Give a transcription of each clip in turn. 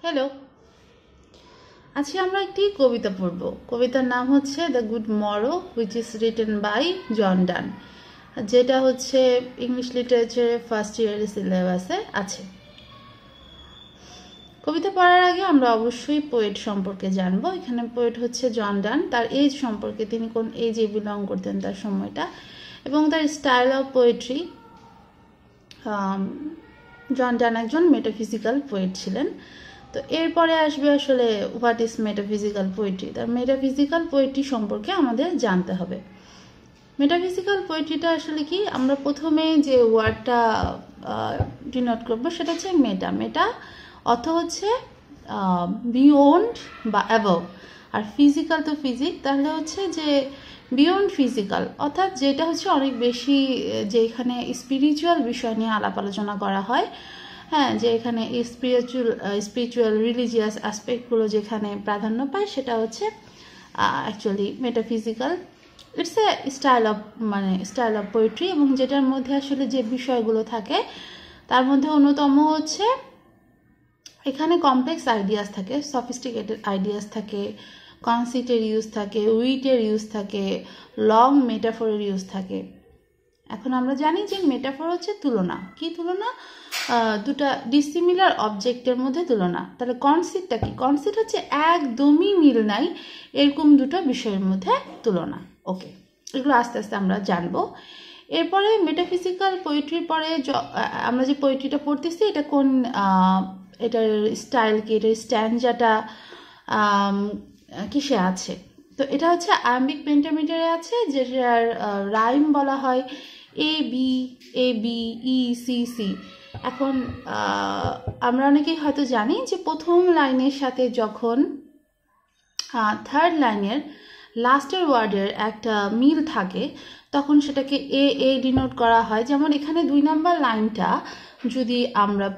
Hello, আজকে আমরা একটি কবিতা পড়ব। কবিতার নাম হচ্ছে the good morrow, which is written by John Donne, যেটা হচ্ছে ইংলিশ লিটারেচারে ফার্স্ট ইয়ারের সিলেবাসে আছে। কবিতা পড়ার আগে আমরা অবশ্যই পোয়েট সম্পর্কে জানবো। এখানে পোয়েট হচ্ছে জন ডান, তার এজ সম্পর্কে, তিনি কোন এজে বিলং করতেন, তার সময়টা এবং তার স্টাইল অফ পোয়েট্রি। জন ডান একজন মেটাফিজিক্যাল পোয়েট ছিলেন। তো এরপরে আসবে আসলে হোয়াট ইজ মেটাফিজিক্যাল পোয়েট্রি। তার মেটাফিজিক্যাল পোয়েট্রি সম্পর্কে আমাদের জানতে হবে। মেটাফিজিক্যাল পোয়েট্রিটা আসলে কি, আমরা প্রথমে যে ওয়ার্ডটা ডিনোট করবো সেটা হচ্ছে মেটা। মেটা অর্থ হচ্ছে বিয়ন্ড বা অ্যাবভ, আর ফিজিক্যাল তো ফিজিক, তাহলে হচ্ছে যে বিয়ন্ড ফিজিক্যাল, অর্থাৎ যেটা হচ্ছে অনেক বেশি, যেখানে স্পিরিচুয়াল বিষয় নিয়ে আলাপ আলোচনা করা হয়। হ্যাঁ, যে এখানে স্পিরিচুয়াল রিলিজিয়াস অ্যাসপেক্টগুলো যেখানে প্রাধান্য পায়, সেটা হচ্ছে actually metaphysical. It's a style of poetry, এবং যেটার মধ্যে আসলে যে বিষয়গুলো থাকে তার মধ্যে অন্যতম হচ্ছে এখানে কমপ্লেক্স আইডিয়াস থাকে, সফিস্টিকেটেড আইডিয়াস থাকে, কনসিটের ইউজ থাকে, উইটের ইউজ থাকে, লং মেটাফোরের ইউজ থাকে। এখন আমরা জানি যে মেটাফোর হচ্ছে তুলনা। কি তুলনা? দুটা ডিসিমিলার অবজেক্টের মধ্যে তুলনা। তাহলে কনসিপ্টটা কি? কনসিপ্ট হচ্ছে একদমই মিল নাই এরকম দুটো বিষয়ের মধ্যে তুলনা। ওকে, এগুলো আস্তে আস্তে আমরা জানবো। এরপরে মেটাফিজিক্যাল পোয়েট্রির পরে আমরা যে পোয়েট্রিটা পড়তেছি, এটা কোন, এটার স্টাইল কি, এটার স্ট্যান্ডাটা কিসে আছে? তো এটা হচ্ছে আয়াম্বিক পেন্টামিটারে আছে, যেটার রাইম বলা হয় A B E C C. এখন আমরা অনেকেই হয়তো জানি যে প্রথম লাইনের সাথে যখন থার্ড লাইনের লাস্টের ওয়ার্ডের একটা মিল থাকে, তখন সেটাকে এ ডিনোট করা হয়। যেমন এখানে 2 নম্বর লাইনটা যদি আমরা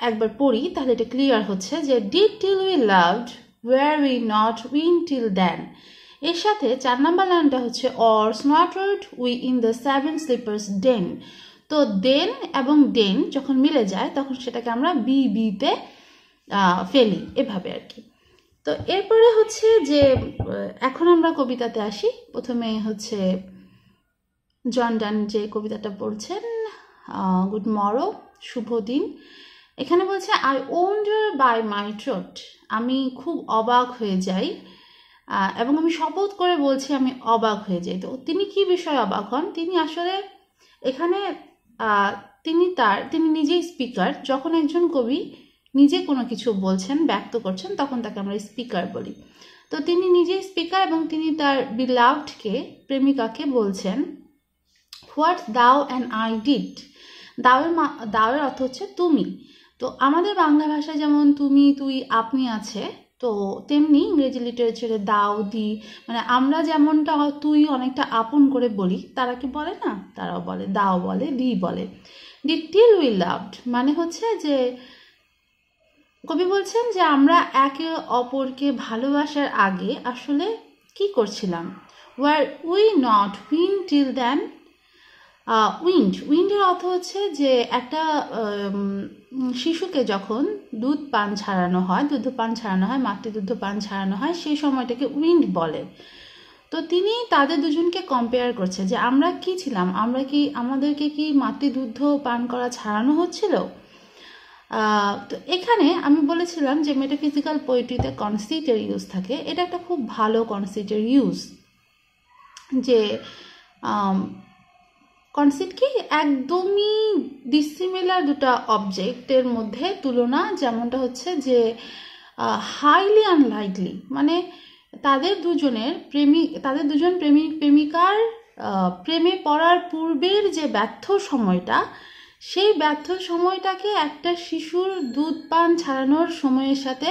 একবার পড়ি, তাহলে এটা ক্লিয়ার হচ্ছে যে did till we loved, were we not weaned till then. এর সাথে 4 নম্বর লাইনটা হচ্ছে or snorted we in the 7 sleepers den. তো দেন এবং ডেন যখন মিলে যায়, তখন সেটাকে আমরা বিতে ফেলি, এভাবে আর কি। তো এরপরে হচ্ছে যে এখন আমরা কবিতাতে আসি। প্রথমে হচ্ছে জন ডান যে কবিতাটা পড়ছেন, গুড মরো, শুভ দিন। এখানে বলছে আই ওয়ান্ডার বাই মাই ট্রোট, আমি খুব অবাক হয়ে যাই, এবং আমি শপথ করে বলছি আমি অবাক হয়ে যাই। তো তিনি কি বিষয়ে অবাক হন? তিনি আসলে এখানে তিনি নিজেই স্পিকার। যখন একজন কবি নিজে কোনো কিছু বলছেন, ব্যক্ত করছেন, তখন তাকে আমরা স্পিকার বলি। তো তিনি নিজেই স্পিকার, এবং তিনি তার বিলাভডকে, প্রেমিকাকে বলছেন হোয়াট দাও অ্যান্ড আই ডিড। দাওয়ের অর্থ হচ্ছে তুমি। তো আমাদের বাংলা ভাষায় যেমন তুমি, তুই, আপনি আছে, তো তেমনি ইংরেজি লিটারেচারে দাও, দি, মানে আমরা যেমনটা তুই অনেকটা আপন করে বলি, তারা কি বলে না, তারাও বলে দাও, বলে দি, বলে ডি টিল উই লাভড, মানে হচ্ছে যে কবি বলছেন যে আমরা একে অপরকে ভালোবাসার আগে আসলে কি করছিলাম। Were we not weaned till then. উইন্ডের অর্থ হচ্ছে যে একটা শিশুকে যখন দুধপান ছাড়ানো হয়, মাতৃদুগ্ধপান ছাড়ানো হয়, সেই সময়টাকে উইন্ড বলে। তো তিনি তাদের দুজনকে কম্পেয়ার করছে যে আমরা কি ছিলাম, আমাদেরকে কি মাতৃদুগ্ধ পান করা ছাড়ানো হচ্ছিল। তো এখানে আমি বলেছিলাম যে মেটাফিজিক্যাল পোয়েট্রিতে কনসিটের ইউজ থাকে। এটা একটা খুব ভালো কনসিটের ইউজ, যে কনসিট কি, একদমই ডিসিমিলার দুটা অবজেক্টের মধ্যে তুলনা। যেমনটা হচ্ছে যে হাইলি আনলাইকলি, মানে তাদের দুজন প্রেমিকার প্রেমে পড়ার পূর্বের যে ব্যর্থ সময়টা, সেই ব্যর্থ সময়টাকে একটা শিশুর দুধ পান ছাড়ানোর সময়ের সাথে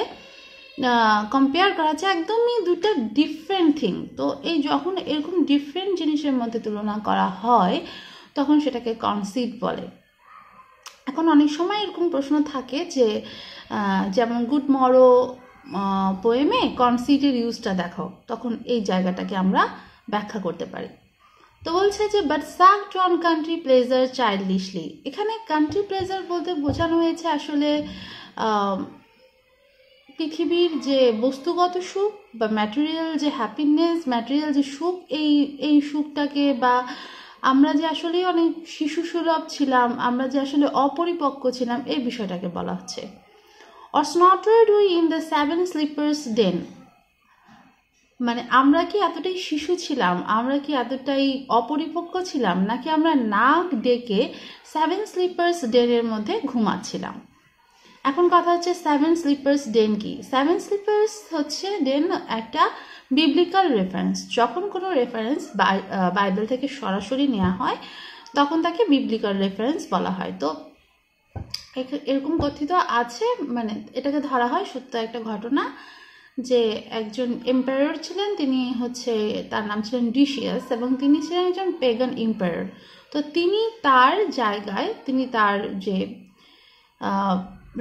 কম্পেয়ার করা যায়। একদমই দুটো ডিফারেন্ট থিং। তো এই যখন এরকম ডিফারেন্ট জিনিসের মধ্যে তুলনা করা হয়, তখন সেটাকে কনসিট বলে। এখন অনেক সময় এরকম প্রশ্ন থাকে যে যেমন গুড মরো পোয়েমে কনসিটের ইউজটা দেখো, তখন এই জায়গাটাকে আমরা ব্যাখ্যা করতে পারি। তো বলছে যে but sucked on country pleasure childishly. এখানে কান্ট্রি প্লেজার বলতে বোঝানো হয়েছে আসলে পৃথিবীর যে বস্তুগত সুখ বা ম্যাটেরিয়াল যে হ্যাপিনেস, ম্যাটেরিয়াল যে সুখ, এই সুখটাকে, বা আমরা যে আসলে অনেক শিশু সুলভ ছিলাম, আমরা যে আসলে অপরিপক্ক ছিলাম, এই বিষয়টাকে বলা হচ্ছে। Or slaughtered we in the seven sleepers den, মানে আমরা কি এতটাই শিশু ছিলাম, আমরা কি এতটাই অপরিপক্ক ছিলাম, নাকি আমরা নাক ডেকে সেভেন স্লিপার্স ডেনের মধ্যে ঘুমাচ্ছিলাম? এখন কথা হচ্ছে সেভেন স্লিপার্স ডেন কি? সেভেন স্লিপার্স হচ্ছে ডেন একটা বিবলিক্যাল রেফারেন্স। যখন কোনো রেফারেন্স বাইবেল থেকে সরাসরি নেওয়া হয় তখন তাকে বিবলিক্যাল রেফারেন্স বলা হয়। তো এরকম কথিত আছে, মানে এটাকে ধরা হয় সত্য একটা ঘটনা, যে একজন এম্পায়ার ছিলেন, তিনি হচ্ছে, তার নাম ছিলেন ডিসিয়াস, এবং তিনি ছিলেন একজন পেগান এম্পায়ার। তো তিনি তার জায়গায়, তিনি তার যে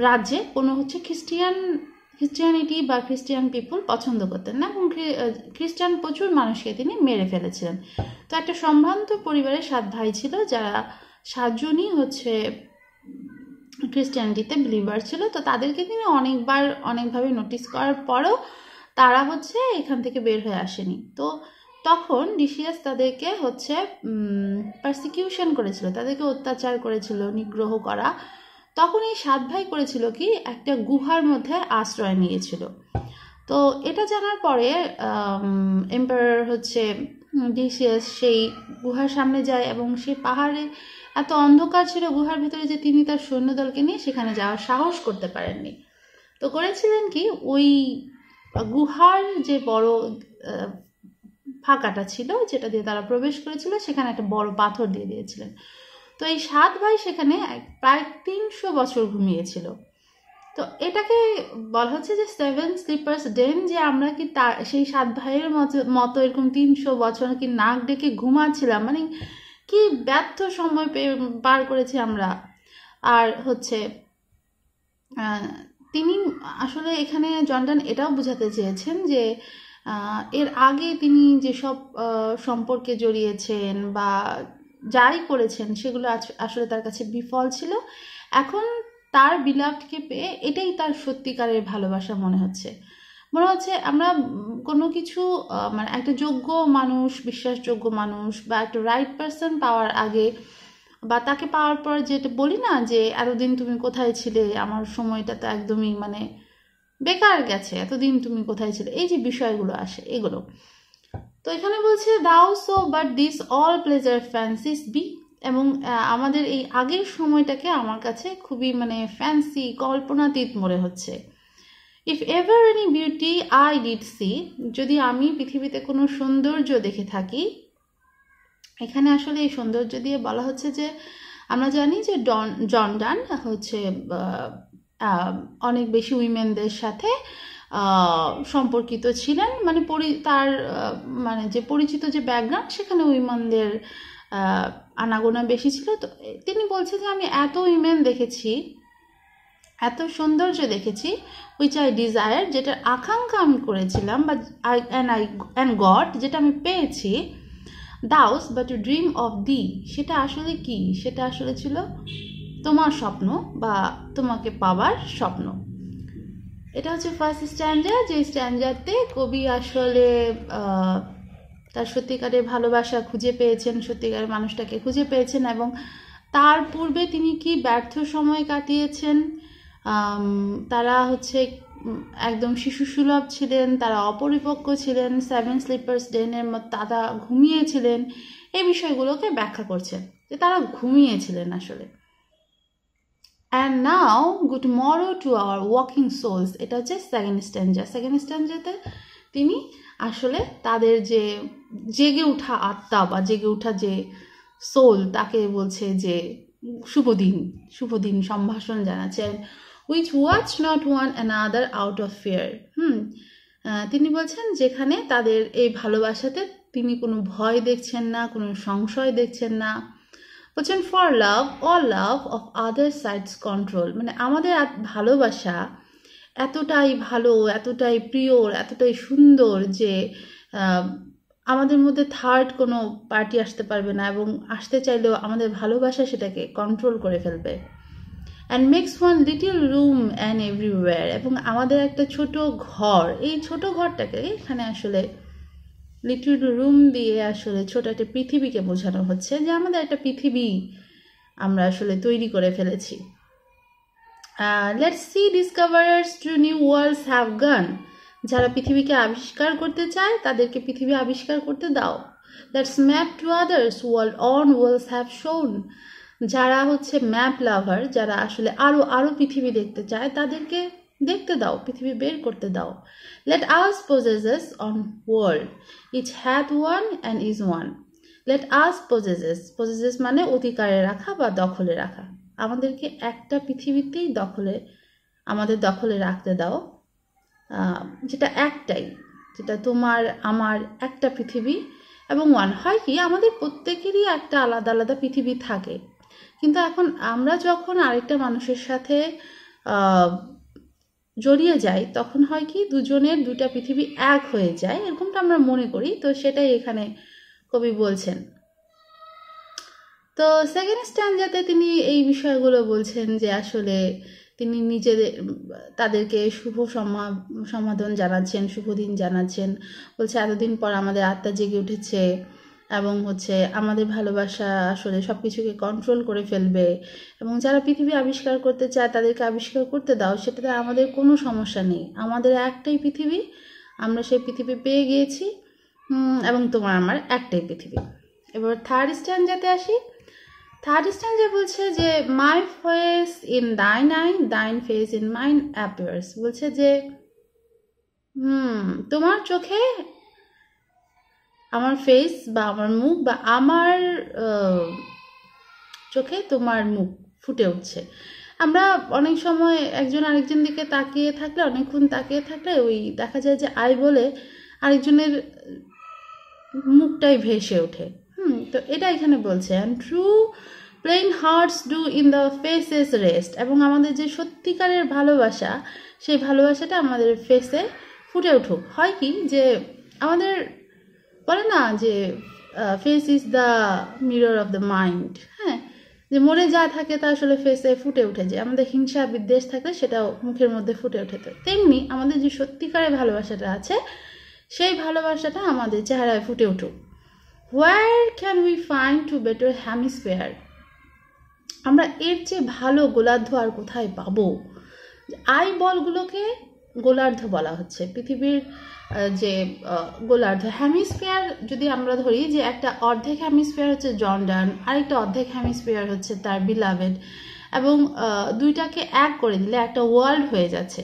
রাজ্যে কোনো হচ্ছে খ্রিস্টিয়ানিটি বা খ্রিস্টিয়ান পিপুল পছন্দ করতেন না, এবং খ্রিস্টান প্রচুর মানুষকে তিনি মেরে ফেলেছিলেন। তো একটা সম্ভ্রান্ত পরিবারের 7 ভাই ছিল, যারা 7 জনই হচ্ছে খ্রিস্টিয়ানিটিতে বিলিভার ছিল। তো তাদেরকে তিনি অনেকভাবে নোটিস করার পরেও তারা হচ্ছে এখান থেকে বের হয়ে আসেনি। তো তখন ডিসিয়াস তাদেরকে হচ্ছে পারসিকিউশন করেছিল, তাদেরকে অত্যাচার করেছিল, নিগ্রহ করা। তখন এই 7 ভাই করেছিল কি, একটা গুহার মধ্যে আশ্রয় নিয়েছিল। তো এটা জানার পরে এম্পায়ার হচ্ছে ডিসিয়াস সেই গুহার সামনে যায়, এবং সেই পাহাড়ে এত অন্ধকার ছিল গুহার ভিতরে যে তিনি তার সৈন্যদলকে নিয়ে সেখানে যাওয়ার সাহস করতে পারেননি। তো করেছিলেন কি, ওই গুহার যে বড় ফাঁকাটা ছিল যেটা দিয়ে তারা প্রবেশ করেছিল, সেখানে একটা বড় পাথর দিয়ে দিয়েছিলেন। তো এই 7 ভাই সেখানে প্রায় 300 বছর ঘুমিয়েছিল। তো এটাকে বলা হচ্ছে যে সেভেন স্লিপার্স ডেন, যে আমরা কি সেই 7 ভাইয়ের মতো এরকম 300 বছর কি নাক ডেকে ঘুমাচ্ছিলাম, মানে কি ব্যর্থ সময় পার করেছি আমরা। আর হচ্ছে তিনি আসলে এখানে জর্ডান এটাও বোঝাতে চেয়েছেন যে এর আগে তিনি যেসব সম্পর্কে জড়িয়েছেন বা যাই করেছেন সেগুলো আসলে তার কাছে বিফল ছিল। এখন তার বিলাভডকে পেয়ে এটাই তার সত্যিকারের ভালোবাসা মনে হচ্ছে। আমরা কোনো কিছু মানে একটা যোগ্য মানুষ, বিশ্বাসযোগ্য মানুষ বা একটা রাইট পারসন পাওয়ার আগে বা তাকে পাওয়ার পর যেটা বলি না, যে এতদিন তুমি কোথায় ছিলে, আমার সময়টা তো একদমই মানে বেকার গেছে, এতদিন তুমি কোথায় ছিলে, এই যে বিষয়গুলো আসে এগুলো। তো এখানে বলছে দাও so but this all pleasure fancies be, এবং আমাদের এই আগের সময়টাকে আমার কাছে খুবই মানে ফ্যান্সি, কল্পনাতীত মনে হচ্ছে। If ever any beauty I did see, যদি আমি পৃথিবীতে কোনো সৌন্দর্য দেখে থাকি, এখানে আসলে এই সৌন্দর্য দিয়ে বলা হচ্ছে যে আমরা জানি যে জর্ডান হচ্ছে অনেক বেশি উইমেনদের সাথে সম্পর্কিত ছিলেন, মানে তার মানে যে পরিচিত যে ব্যাকগ্রাউন্ড, সেখানে উইমেনদের আনাগোনা বেশি ছিল। তো তিনি বলছে যে আমি এত উইমেন দেখেছি, এত সৌন্দর্য দেখেছি, উইচ আই ডিজায়ার, যেটার আকাঙ্ক্ষা আমি করেছিলাম, বা অ্যান্ড গড, যেটা আমি পেয়েছি, দাউস but to dream of thee, সেটা আসলে কি, সেটা আসলে ছিল তোমার স্বপ্ন বা তোমাকে পাওয়ার স্বপ্ন। এটা হচ্ছে ফার্স্ট স্ট্যান্ডার, যে স্ট্যান্ডারতে কবি আসলে তার সত্যিকারের ভালোবাসা খুঁজে পেয়েছেন, সত্যিকারের মানুষটাকে খুঁজে পেয়েছেন, এবং তার পূর্বে তিনি কি ব্যর্থ সময় কাটিয়েছেন। তারা হচ্ছে একদম শিশু সুলভ ছিলেন, তারা অপরিপক্ক ছিলেন, সেভেন স্লিপার্স ডেনের মতো তারা ঘুমিয়েছিলেন, এই বিষয়গুলোকে ব্যাখ্যা করছেন যে তারা ঘুমিয়েছিলেন আসলে। And now good morrow to our waking souls, এটা হচ্ছে সেকেন্ড স্ট্যান্ডাতে তিনি আসলে তাদের যে জেগে ওঠা আত্মা বা জেগে ওঠা যে সোল, তাকে বলছে যে শুভদিন সম্ভাষণ জানাচ্ছেন, which watch not one another out of fear. তিনি বলছেন যেখানে তাদের এই ভালোবাসাতে তিনি কোনো ভয় দেখছেন না, কোনো সংশয় দেখছেন না। বলছেন for love all love of other sides control, মানে আমাদের ভালোবাসা এতটাই ভালো, এতটাই প্রিয়, এতটাই সুন্দর যে আমাদের মধ্যে থার্ড কোনো পার্টি আসতে পারবে না, এবং আসতে চাইলেও আমাদের ভালোবাসা সেটাকে কন্ট্রোল করে ফেলবে। And makes one little room and everywhere, এবং আমাদের একটা ছোট ঘর, এই ছোট ঘরটাকে এখানে আসলে লিটল রুম দিয়ে আসলে ছোট একটা পৃথিবীকে বোঝানো হচ্ছে, যে আমাদের একটা পৃথিবী আমরা আসলে তৈরি করে ফেলেছি। Let's see discoverers to new worlds have gone, যারা পৃথিবীকে আবিষ্কার করতে চায় তাদেরকে পৃথিবী আবিষ্কার করতে দাও। Let's map to others world on worlds have shown, যারা হচ্ছে ম্যাপ লাভার, যারা আসলে আরো পৃথিবী দেখতে চায় তাদেরকে দেখতে দাও, পৃথিবী বের করতে দাও। Let us possesses on world, each hath one and is one. Let us possesses মানে অধিকারে রাখা বা দখলে রাখা, আমাদেরকে একটা পৃথিবীতেই আমাদের দখলে রাখতে দাও, যেটা একটাই, যেটা তোমার আমার একটা পৃথিবী। এবং ওয়ান হয় কি, আমাদের প্রত্যেকেরই একটা আলাদা আলাদা পৃথিবী থাকে, কিন্তু এখন আমরা যখন আরেকটা মানুষের সাথে জড়িয়ে যাই তখন হয় কি, দুজনের দুটা পৃথিবী এক হয়ে যায়, এরকমটা আমরা মনে করি। তো সেটাই এখানে কবি বলছেন। তো সেকেন্ড স্ট্যান্ডাতে তিনি এই বিষয়গুলো বলছেন, যে আসলে তিনি তাদেরকে শুভ সমাধান জানাচ্ছেন, শুভ দিন জানাচ্ছেন। বলছে এতদিন পর আমাদের আত্মা জেগে উঠেছে, এবং হচ্ছে আমাদের ভালোবাসা আসলে সব কিছুকে কন্ট্রোল করে ফেলবে, এবং যারা পৃথিবী আবিষ্কার করতে চায় তাদেরকে আবিষ্কার করতে দাও, সেটাতে আমাদের কোনো সমস্যা নেই, আমাদের একটাই পৃথিবী, আমরা সেই পৃথিবী পেয়ে গিয়েছি, এবং তোমার আমার একটাই পৃথিবী। এবার থার্ড স্ট্যান্ডাতে আসি। থার্ড স্ট্যান্ডা বলছে যে my face in thine I, thine face in mine appears, বলছে যে তোমার চোখে আমার ফেস বা আমার মুখ, বা আমার চোখে তোমার মুখ ফুটে উঠছে। আমরা অনেক সময় একজন আরেকজন দিকে তাকিয়ে থাকলে, অনেকক্ষণ তাকিয়ে থাকলে ওই দেখা যায় যে আই বলে আরেকজনের মুখটাই ভেসে ওঠে। তো এটা এখানে বলছে, and true plain hearts do in the faces rest, এবং আমাদের যে সত্যিকারের ভালোবাসা, সেই ভালোবাসাটা আমাদের ফেসে ফুটে উঠুক। হয় কি, যে আমাদের বলে না যে face is the mirror of the mind, হ্যাঁ, যে মনে যা থাকে তা আসলে ফেসে ফুটে উঠে যায়। আমাদের হিংসা বিদ্বেষ থাকলে সেটাও মুখের মধ্যে ফুটে ওঠে। তো তেমনি আমাদের যে সত্যিকারের ভালোবাসাটা আছে, সেই ভালোবাসাটা আমাদের চেহারায় ফুটে উঠুক। Where can we find to better hemisphere, আমরা এর চেয়ে ভালো গোলার্ধ আর কোথায় পাবো? আই বলগুলোকে গোলার্ধ বলা হচ্ছে, পৃথিবীর যে গোলার্ধ। হেমিস্ফিয়ার যদি আমরা ধরি, যে একটা অর্ধেক হেমিস্ফিয়ার হচ্ছে জর্ডান, আরেকটা অর্ধেক হেমিস্ফিয়ার হচ্ছে তার বিলাভেড, এবং দুইটাকে এক করে দিলে একটা ওয়ার্ল্ড হয়ে যাচ্ছে।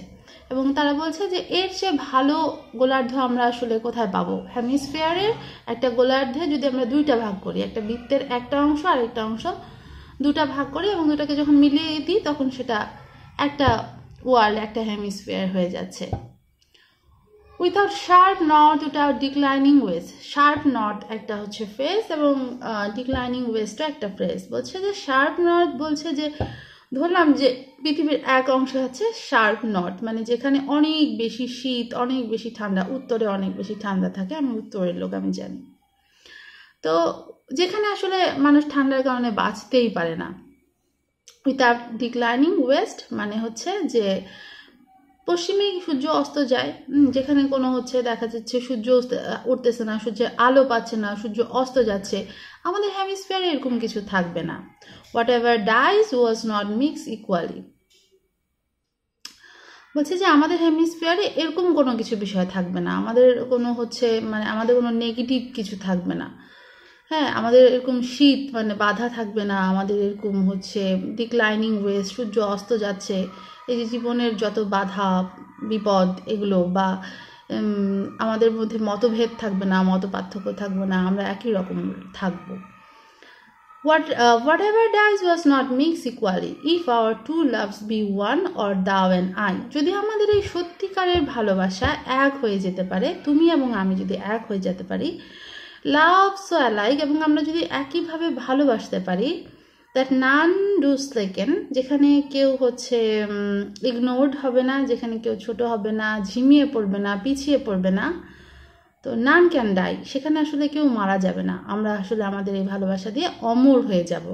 এবং তারা বলছে যে এর চেয়ে ভালো গোলার্ধ আমরা আসলে কোথায় পাবো? হেমিস্ফিয়ারের একটা গোলার্ধে যদি আমরা দুইটা ভাগ করি, একটা বৃত্তের একটা অংশ আর একটা অংশ দুটা ভাগ করি, এবং দুটাকে যখন মিলিয়ে দিই তখন সেটা একটা ওয়ার্ল্ড, একটা হেমিস্ফিয়ার হয়ে যাচ্ছে। Without sharp north, without declining West, sharp north একটা হচ্ছে ফেস, এবং ডিক্লাইনিং ওয়েস্টও একটা ফেস। বলছে যে শার্প নর্থ বলছে যে ধরলাম যে পৃথিবীর এক অংশ হচ্ছে শার্প নর্থ, মানে যেখানে অনেক বেশি শীত, অনেক বেশি ঠান্ডা, উত্তরে অনেক বেশি ঠান্ডা থাকে, আমি উত্তরের লোক, আমি জানি। তো যেখানে আসলে মানুষ ঠান্ডার কারণে বাঁচতেই পারে না। উইথাউট ডিক্লাইনিং ওয়েস্ট মানে হচ্ছে যে পশ্চিমে সূর্য অস্ত যায়, যেখানে কোনো হচ্ছে দেখা যাচ্ছে সূর্য উঠতেছে না, সূর্যের আলো পাচ্ছে না, সূর্য অস্ত যাচ্ছে, আমাদের হেমিস্ফিয়ারে এরকম কিছু থাকবে না। What ever dies was not mix equally, বলছে যে আমাদের হেমিস্ফিয়ারে এরকম কোনো কিছু বিষয় থাকবে না, আমাদের কোনো হচ্ছে মানে আমাদের কোনো নেগেটিভ কিছু থাকবে না। হ্যাঁ, আমাদের এরকম শীত মানে বাধা থাকবে না, আমাদের এরকম হচ্ছে ডিক্লাইনিং ওয়েস্ট, সূর্য অস্ত যাচ্ছে, এই যে জীবনের যত বাধা বিপদ এগুলো, বা আমাদের মধ্যে মতভেদ থাকবে না, মত পার্থক্য থাকবে না, আমরা একই রকম থাকবো। Whatever dies was not mixed equally, if our two loves be one, or thou and I, যদি আমাদের এই সত্যিকারের ভালোবাসা এক হয়ে যেতে পারে, তুমি এবং আমি যদি এক হয়ে যেতে পারি, লাভ সো অ্যালাইক, এবং আমরা যদি একইভাবে ভালোবাসতে পারি, দ্যাট নান ডু স্লেকেন, যেখানে কেউ হচ্ছে ইগনোরড হবে না, যেখানে কেউ ছোট হবে না, ঝিমিয়ে পড়বে না, পিছিয়ে পড়বে না, তো নান ক্যান ডাই, সেখানে আসলে কেউ মারা যাবে না, আমরা আসলে আমাদের এই ভালোবাসা দিয়ে অমর হয়ে যাব।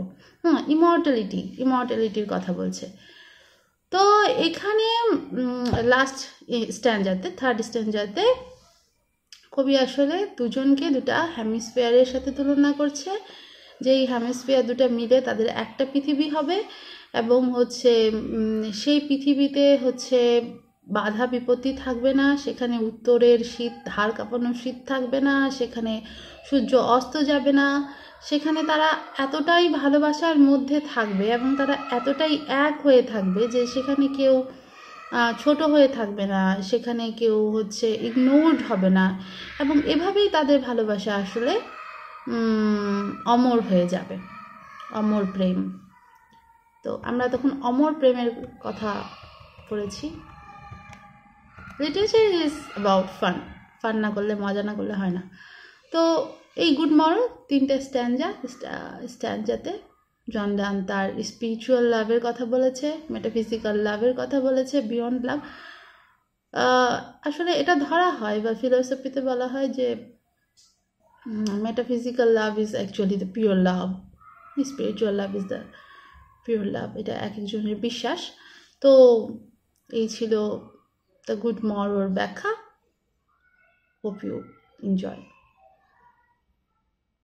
ইমর্টালিটির কথা বলছে। তো এখানে লাস্ট স্ট্যান্ডাতে, থার্ড স্ট্যান্ডাতে কবি আসলে দুজনকে দুটা হেমিস্ফিয়ারের সাথে তুলনা করছে, যেই হেমিস্ফিয়ার দুটা মিলে তাদের একটা পৃথিবী হবে, এবং হচ্ছে সেই পৃথিবীতে হচ্ছে বাধা বিপত্তি থাকবে না, সেখানে উত্তরের শীত, হাড় কাঁপানো শীত থাকবে না, সেখানে সূর্য অস্ত যাবে না, সেখানে তারা এতটাই ভালোবাসার মধ্যে থাকবে এবং তারা এতটাই এক হয়ে থাকবে যে সেখানে কেউ ছোট হয়ে থাকবে না, সেখানে কেউ হচ্ছে ইগনোরড হবে না, এবং এভাবেই তাদের ভালোবাসা আসলে অমর হয়ে যাবে, অমর প্রেম। তো আমরা তখন অমর প্রেমের কথা পড়েছি। Literature is about fun, fun না করলে, মজা না করলে হয় না। তো এই গুড মরল 3টে স্ট্যান্ডাতে জন ডান তার স্পিরিচুয়াল লাভের কথা বলেছে, মেটাফিজিক্যাল লাভের কথা বলেছে, বিয়ন্ড লাভ। আসলে এটা ধরা হয় বা ফিলোসফিতে বলা হয় যে metaphysical love is actually the pure love, spiritual love is the pure লাভ, এটা এক একজনের বিশ্বাস। তো এই ছিল দ্য গুড মরল ব্যাখ্যা। Hope you enjoy.